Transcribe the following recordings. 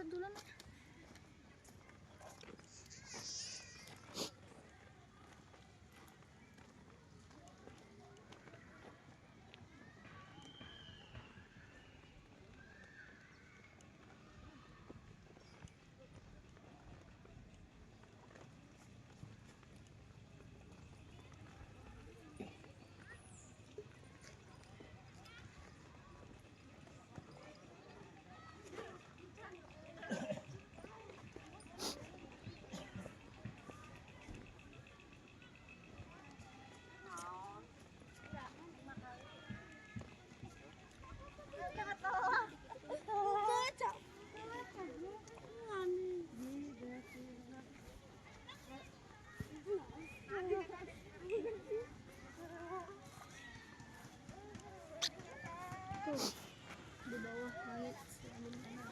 duluan. Tuh, di bawah langit sebelum tanah.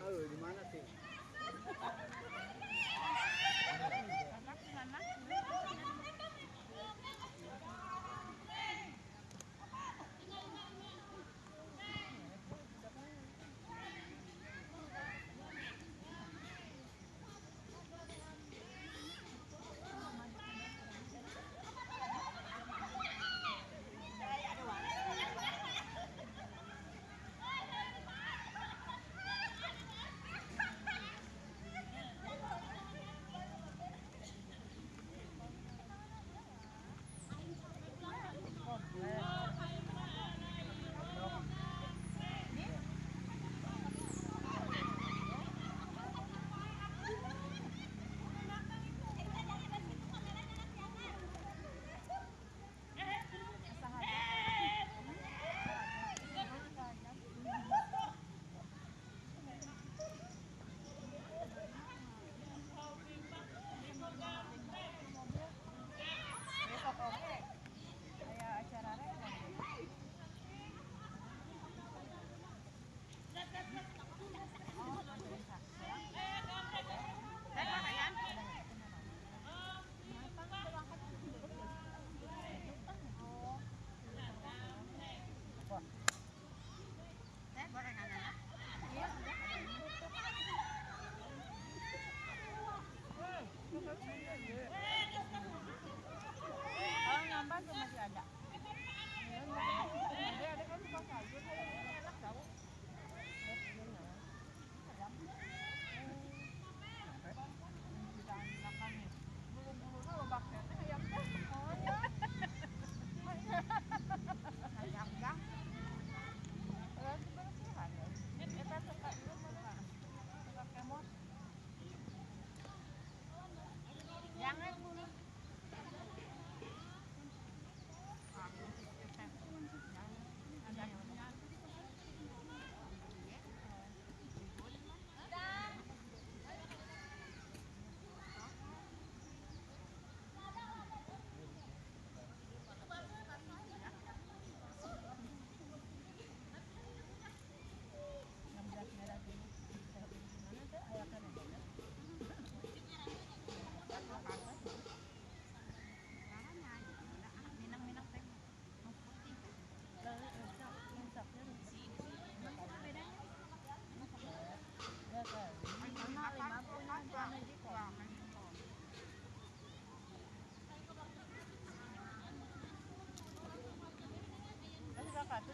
Halo, di mana sih? ada. Ada kan suka sayur, enak tau. Bisa makan nih. Bulu-bulunya lo baknya ayam teh. Oh ya. Ayam kah? Bersihan ya. Kita suka suka kemot. Jangan bulu.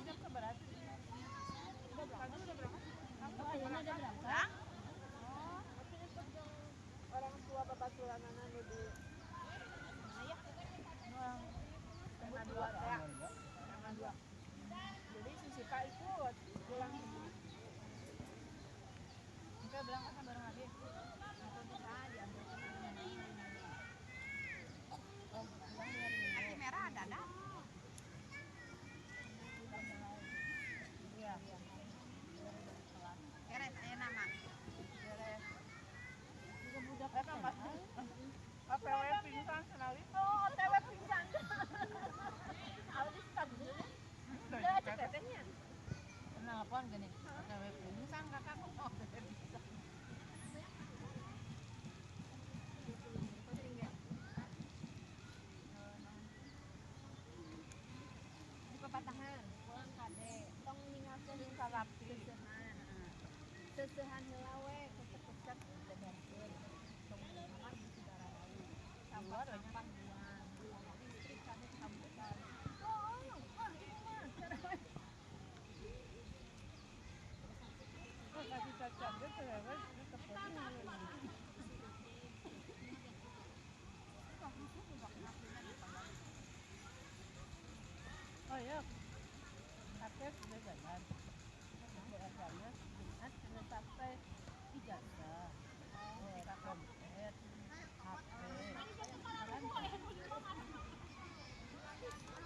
Jam keberapa? Udah berangkat? Oh, tapi itu yang orang tua babaturan anu di ayah. Tengah dua ya. Tengah dua. Jadi si Sika ikut pulang. Kita berangkat kan bareng lagi. Atau bisa diambil. Oh, kaki merah ada dah. Iya. Beres aya nama. Beres. Juga budak kan pasti. OTW pingsan senali. Oh, OTW pingsan. Audis kabur. Udah cek tetehnya. Kenapa gini? OTW pingsan kakak kok mau bisa. Di Pepatahan, pulang kade. Tong ninggalkeun karapi. Seusehan heula we, kecek-kecek beberkeun. Tong makan di Cigara Daun. Sampah-sampah buang. Listrik kade sambutan. Oh, ini mah. Oh, kasih cacat deh cerewet, ini kepotin. Oh iya, kakek sudah jalan. Biasanya Jumat kena sampai 3 jam. Dompet, HP,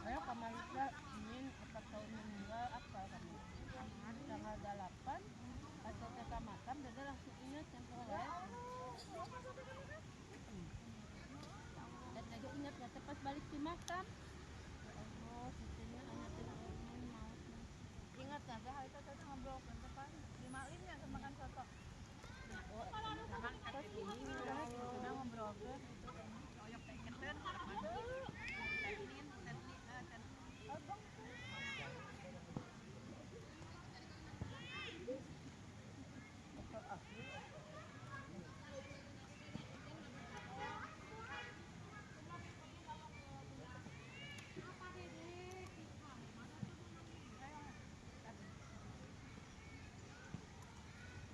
ayo ke Malaysia ingin 4 tahun meninggal apa kamu? Tanggal 8 atau kita makan, dia langsung ingat yang kemarin. Dan lagi ingat ya pas balik di makam. Oh, sistemnya hanya tidak mau. Ingat ya, hari itu kita ngobrol kan depan di Malimnya ke makan soto. Oh, makan kaki ini sudah ngobrol ke itu oyok teketan.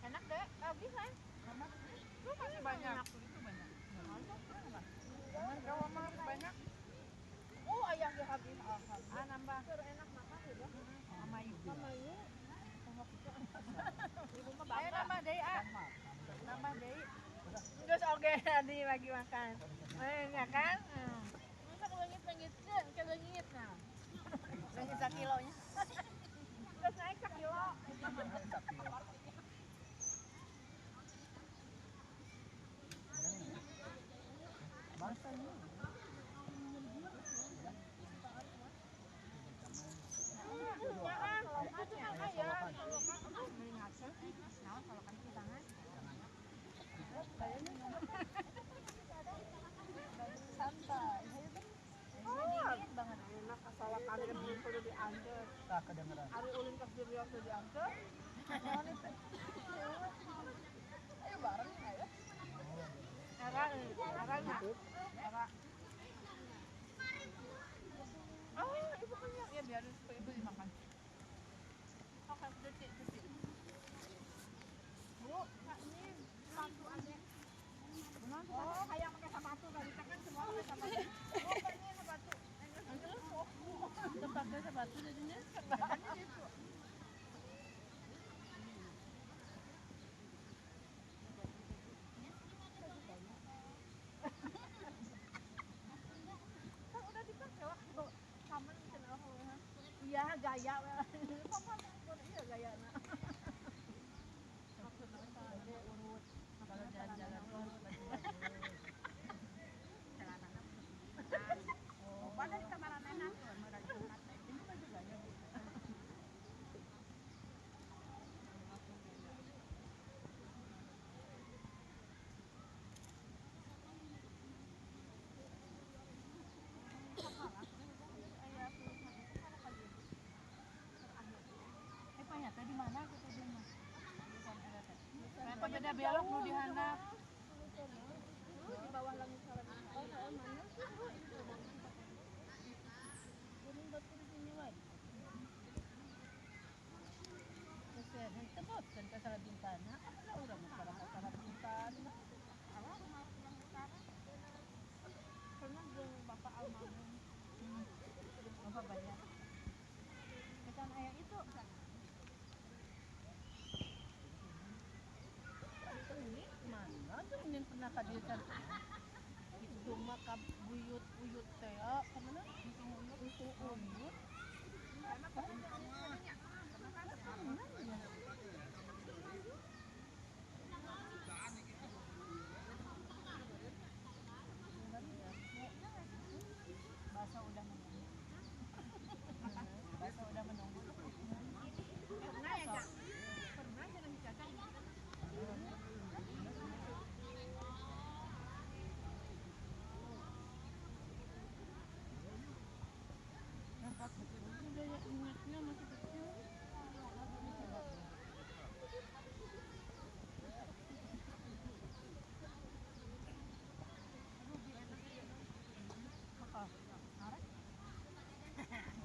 Enak deh, habis kan? Lu masih banyak. Itu banyak. Kalau masih banyak. Oh, ayam dia habis. Ah, nambah. Enak makan juga. Mamayu. Ayo nambah deh, ah. Nambah deh. Terus oke, tadi lagi makan. Ya kan? Masa lengit-lengit kan? Kelengit nah. Lengit 1 kilonya. Terus naik 1 kilo. Masanya. Santai. Dingin banget. Enak asal kaget kudu diantar. Tah kedengeran. Ari ulin ka Suryo teh diantar. Ayo bareng ayo. Ara. Oh, biar ibu dimakan. Oke, detik. Bu, Kak, ini sepatu adik. Oh, kayak pakai sepatu tadi kan semua pakai sepatu. Oh, Kak, ini sepatu. Pakai sepatu jadinya. Udah dipakai waktu kamen cenah. Iya, gaya. Papa iya gayana. Urut. Kalau jalan-jalan terus baju-baju. Oh, pada di kamar nenek tuh, mereka Jumat. Ini baju gaya. Tadi mana kita di rumah? Kenapa beda belok lu di handap? Di bawah langit salam. Oh, mana? Gunung batu di sini wae. Kesian, tebot kan ke Salabintan. Ada orang masyarakat Salabintan. Awak mau pulang utara. Pernah dengan Bapak almarhum. Bapak banyak. Ketan ayam itu kan. Ini mana tuh ini pernah kadisan itu maka buyut teh kemana uyut bahasa udah menunggu pernah ya Kak? Pernah jalan jalan daya ingatnya masih kecil.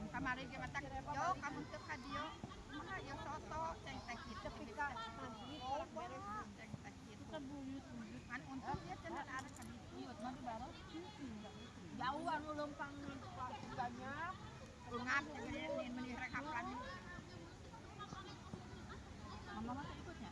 Kamari ge matak yo kamu teu kadio mah yo soto ceng teh kitu pika maghrib beres ceng teh kitu kan buyut kan untuk dia cenah ada ka ditu mah di bareng jauh anu lempang banyak ungap ini meni rekapan mama mah ikutnya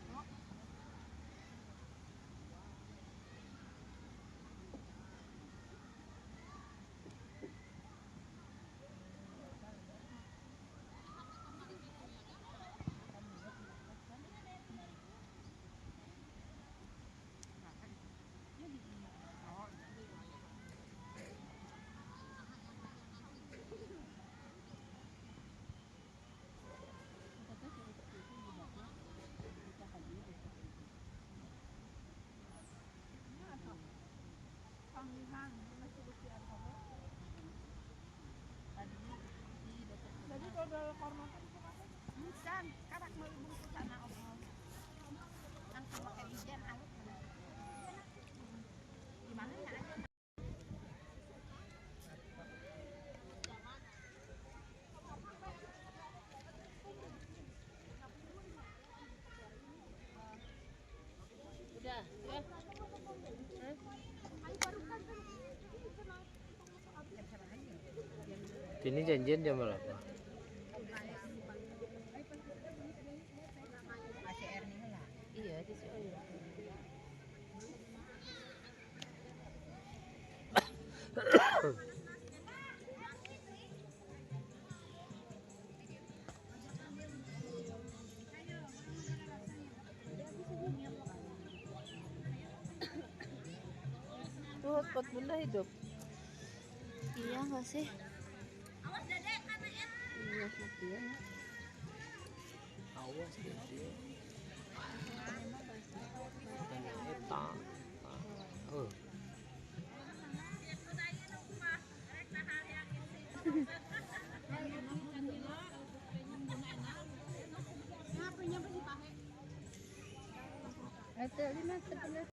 jadi kalau hormatan bukan karak melibung ke sana omong langsung pakai dijen alus gimana ya udah ya Ini janjian jam berapa? iya di sini Tuh hotpot bunda hidup. Iya nggak sih? Iya mati ya. Awas gitu. Eta. Oh. Itu 5 sebelas.